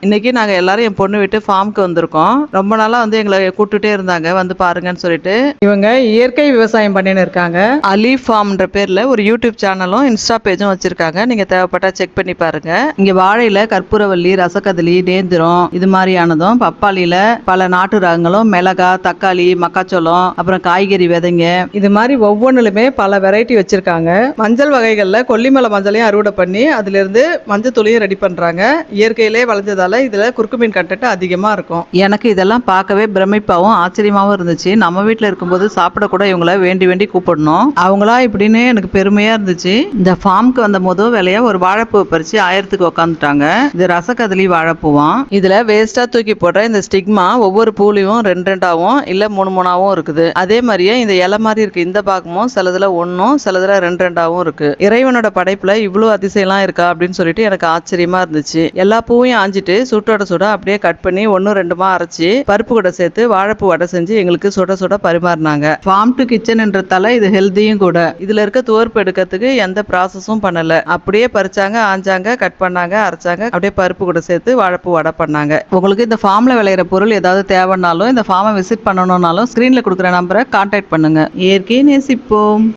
இன்னைக்கு நாங்க எல்லாரும் என் பொண்ணு வீட்டு ஃபார்முக்கு வந்திருக்கோம். ரொம்ப நாளா எங்களை கூட்டுட்டே இருந்தாங்க, வந்து பாருங்கன்னு சொல்லிட்டு. இவங்க இயற்கை விவசாயம் பண்ணின்னு இருக்காங்க. அலி ஃபார்ம்ன்ற பேர்ல ஒரு யூடியூப் சேனலும் இன்ஸ்டா பேஜும் வச்சிருக்காங்க. நீங்க தேவைப்பட்டா செக் பண்ணி பாருங்க. இங்க வாழையில கற்பூரவள்ளி, ரசக்கதலி, நேந்திரம் இது மாதிரியானதும், பப்பாளியில பல நாட்டு ரகங்களும், மிளகா, தக்காளி, மக்காச்சோளம், அப்புறம் காய்கறி விதைங்க, இது மாதிரி ஒவ்வொன்றுலுமே பல வெரைட்டி வச்சிருக்காங்க. மஞ்சள் வகைகள்ல கொல்லிமலை மஞ்சளையும் அறுவடை பண்ணி அதுல இருந்து மஞ்சள் தூளையும் ரெடி பண்றாங்க. இயற்கையிலே வளர்ந்ததால இதுல குறுக்குமீன் கண்டென்ட் அதிகமா இருக்கும். எனக்கு இதெல்லாம் பார்க்கவே பிரமிப்பாவும் ஆச்சரியமாவும் இருந்துச்சு. நம்ம வீட்டுல இருக்கும்போது சாப்பிட கூட இவங்கள வேண்டி வேண்டி கூப்பிடணும். அவங்களா இப்படின்னு எனக்கு பெருமையா இருந்துச்சு. இந்த ஃபார்முக்கு வந்த முதல் வேலையா ஒரு வாழைப்பூ பறிச்சு 1000க்கு உட்காந்துட்டாங்க. இது ரசக்கதலி வாழைப்பூவாம். இதுல வேஸ்டா தூக்கி போடுற இந்த ஸ்டிக்மா ஒவ்வொரு பூலையும் 2 இல்ல 3 இருக்குது. அதே மாதிரியே இந்த இலை மாதிரி இருக்கு இந்த பாகமும் சிலதுல 1, சிலதுல 2 இருக்கு. இறைவனோட படைப்புல இவ்வளவு அதிசயம்லாம் இருக்கா அப்படின்னு சொல்லிட்டு எனக்கு ஆச்சரியமா இருந்துச்சு. எல்லா பூவையும் ஆஞ்சிட்டு சுட்டோட சுட அப்படியே கட் பண்ணி 1-2 அரைச்சி பருப்பு கூட சேர்த்து வாழைப்பூ வடை செஞ்சு எங்களுக்கு சுட சுட பரிமாறினாங்க. ஃபார்ம் டு கிச்சன்ன்றதால இது ஹெல்தியும் கூட. இதுல இருக்க துவர்ப்பு எடுக்கிறதுக்கு எந்த ப்ராசஸும் பண்ணல. அப்படியே பறிச்சாங்க, ஆஞ்சாங்க, கட் பண்ணாங்க, அரைச்சாங்க, அப்படியே பருப்பு கூட சேர்த்து வாழைப்பூ வடை பண்ணாங்க. உங்களுக்கு இந்த ஃபார்ம்ல விளையிற பொருள் ஏதாவது தேவைன்னாலும், இந்த ஃபார்மை விசிட் பண்ணணும்னாலும் ஸ்கிரீன்ல கொடுக்குற நம்பரை கான்டாக்ட் பண்ணுங்க. இயற்கையை நேசிப்போம்.